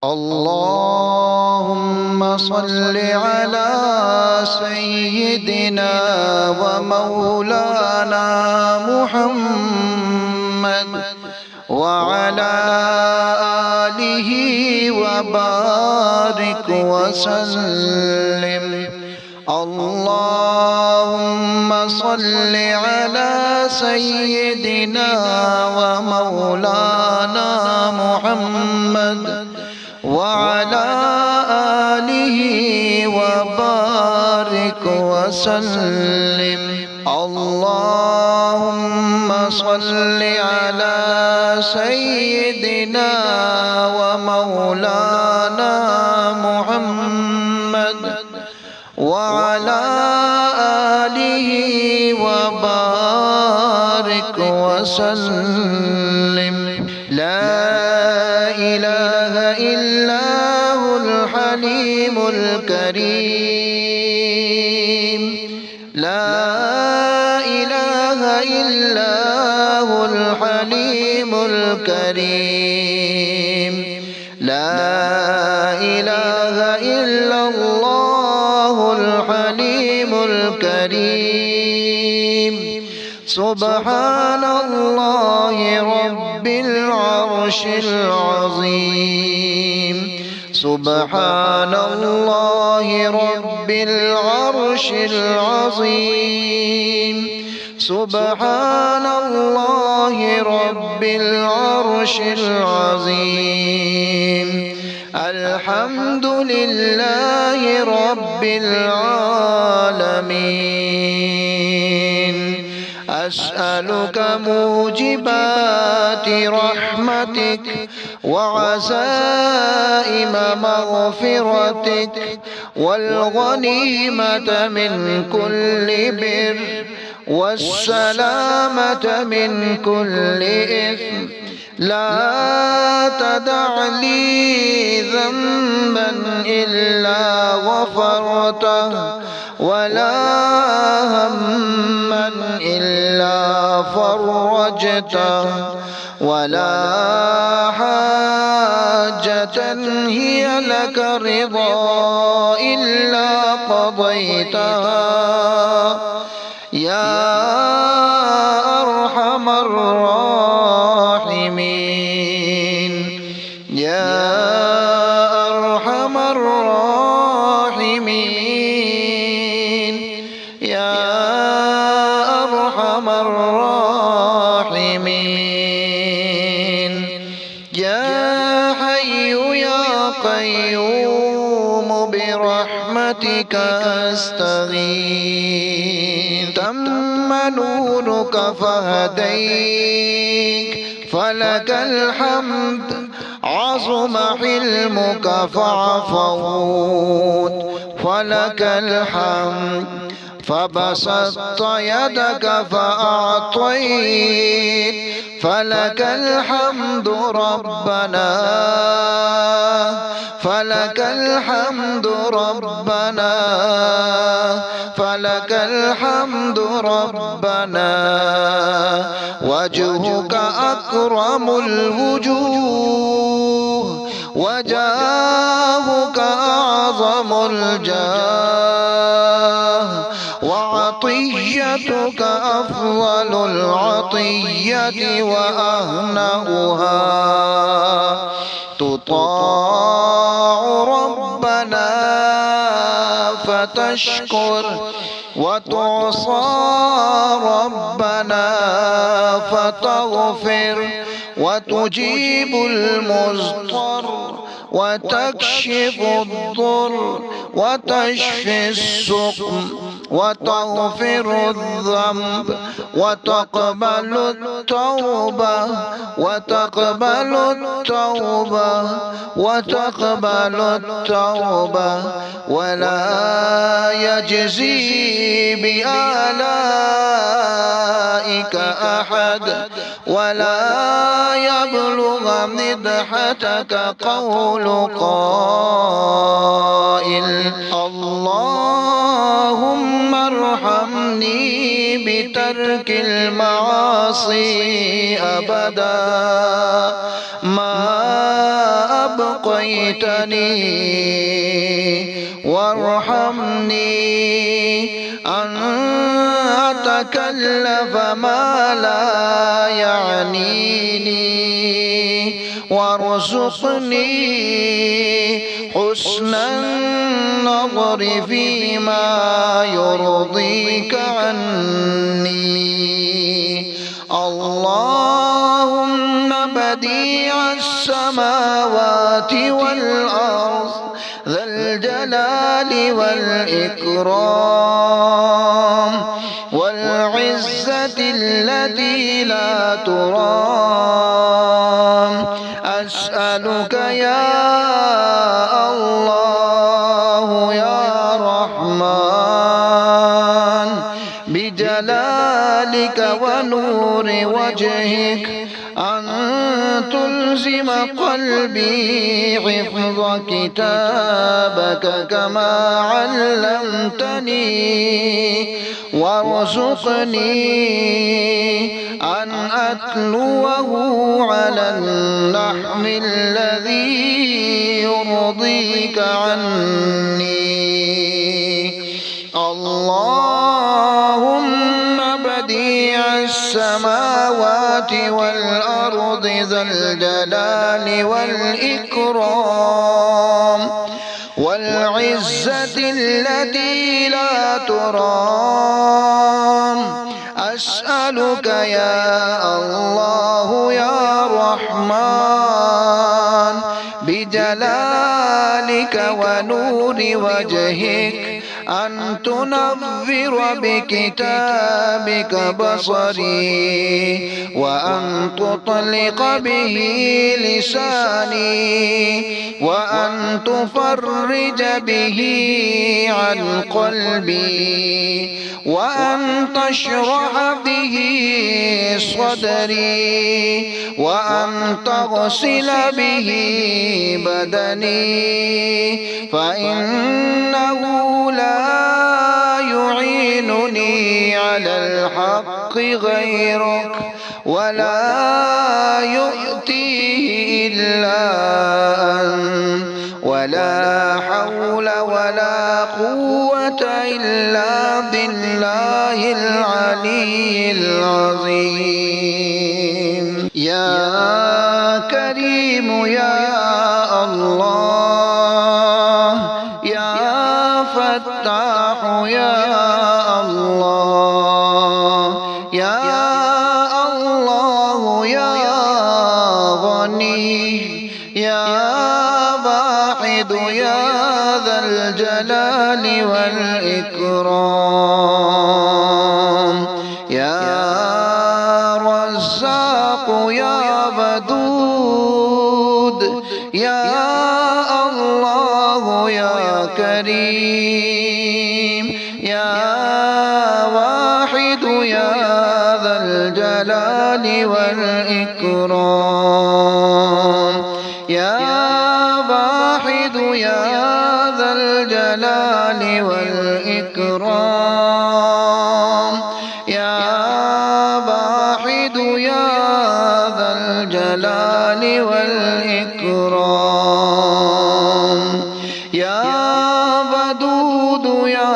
اللهم صل على سيدنا ومولانا محمد وعلى آله وبارك وسلم. اللهم صل على سيدنا ومولانا محمد وعلى آله وبارك وسلم. اللهم صل على سيدنا ومولانا محمد وعلى آله وبارك وسلم. لا إله إلا هو الحليم الكريم. لا إله إلا هو الحليم الكريم. لا إله إلا الله الحليم الكريم. سبحان الله رب العرش العظيم. سبحان الله رب العرش العظيم. سبحان الله رب العرش العظيم. الحمد لله رب العالمين. أسألك موجبات رحمتك وعزائم مغفرتك والغنيمة من كل بر والسلامة من كل إثم. لا تدع لي ذنبا إلا غفرته ولا هما إلا فرجته ولا حاجة هي لك رضا إلا قضيتها يا أرحم الراحمين. يا أرحم الراحمين. يا أرحم الراحمين. يا حي يا قيوم برحمتك أستغيث. تم نورك فهديك فلك الحمد. عظم حلمك فعفوت فلك الحمد. فبسطت يدك فأعطيت فلك الحمد ربنا. فلك الحمد ربنا. فلك الحمد ربنا. وجهك أكرم الوجوه وجاهك أعظم الجاه وعطيتك أفضل العطية وأهنأها. تطاع ربنا فتشكر وتعصى ربنا فتغفر وتجيب المضطر وتكشف الضر وتشفي السقم وتغفر الذنب وتقبل التوبة وتقبل التوبة وتقبل التوبة ولا يجزي بآلائك أحد ولا يبلغ مدحتك قول قائل. اللهم ارحمني بترك المعاصي أبدا ما أبقيتني وارحمني أن أتكلف ما لا يعنيني وارزقني حسن النظر فيما يرضيك عني. اللهم بديع السماوات والأرض ذا الجلال والإكرام والعزة التي لا ترام، أسألك يا الله يا رحمن بجلالك ونور وجهك أن تلزم قلبي حفظ كتابك كما علمتني، وارزقني أن أتلوه على النحو الذي يرضيك عني. اللهم بديع السماوات والأرض ذا الجلال والإكرام والعزة التي لا ترام، أسألك يا الله يا رحمن بجلالك ونور وجهك أن تنظر بكتابك بصري، وأن تطلق به لساني، وأن تفرج به عن قلبي، وأن تشرح به صدري، وأن تغسل به بدني، فإنه لا يعينني على الحق غيرك ولا يؤتيه إلا أنت، ولا حول ولا قوة إلا بالله العلي العظيم. يا كريم يا الله، يا فتاح يا الله، يا الله يا غني يا واحد يا ذا الجلال والإكرام، يا رزاق يا ودود يا الله يا كريم، يا واحد يا ذا الجلال والإكرام، يا واحد يا ذا الجلال والإكرام، يا واحد يا ذا الجلال والإكرام، يا ودود يا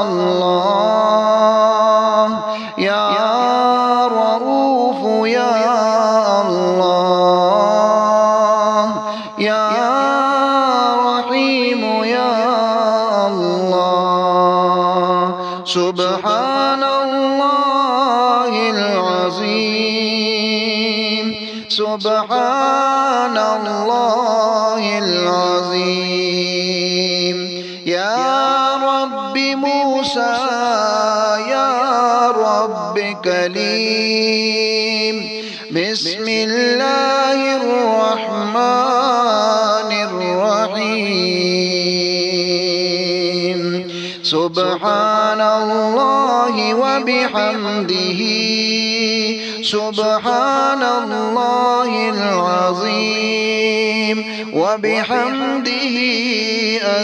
الله، يا رؤوف يا الله، يا رحيم يا الله. سبحان الله العظيم، سبحان الله العظيم. يا رب موسى يا رب كليم، بسم الله الرحمن الرحيم. سبحان الله وبحمده، سبحان الله العظيم وبحمده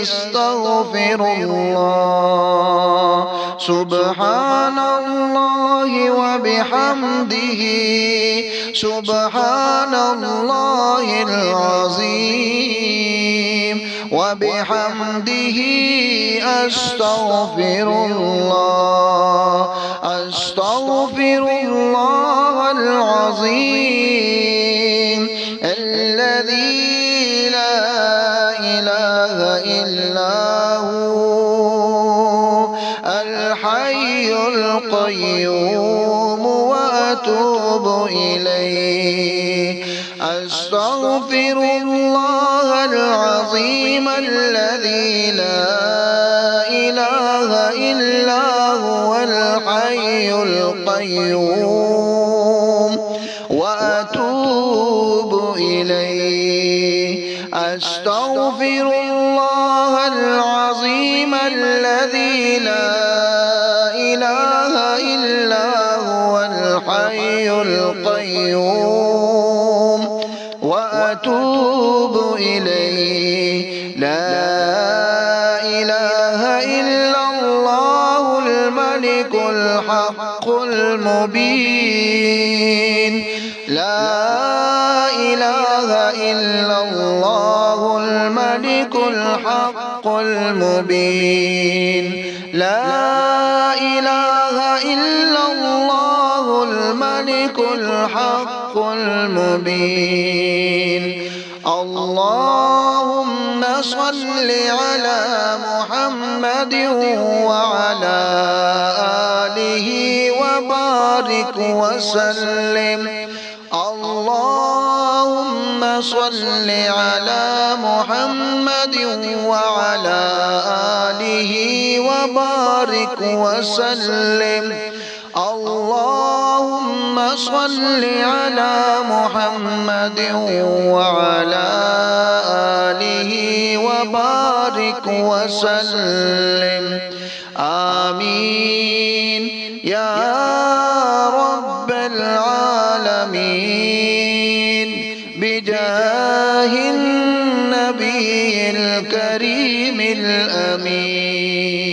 أستغفر الله. سبحان الله وبحمده، سبحان الله العظيم. وبحمده أستغفر الله أستغفر الله العظيم الذي لا إله إلا هو الحي القيوم وأتوب إليه أستغفر الله العظيم الذي لا إله إلا هو الحي القيوم وأتوب إليه أستغفر الله العظيم الذي لا إله إلا هو الحي القيوم وأتوب إليه لا إله إلا الله الملك الحق المبين لا إله إلا الله الملك الحق المبين لا إله إلا الله الملك الحق المبين اللهم صل على محمد وعلى آله وبارك وسلم اللهم صل على محمد وعلى آله وبارك وسلم اللهم صل على محمد وعلى آله وبارك وسلم آمين يا رب العالمين بجاه النبي الكريم الأمين.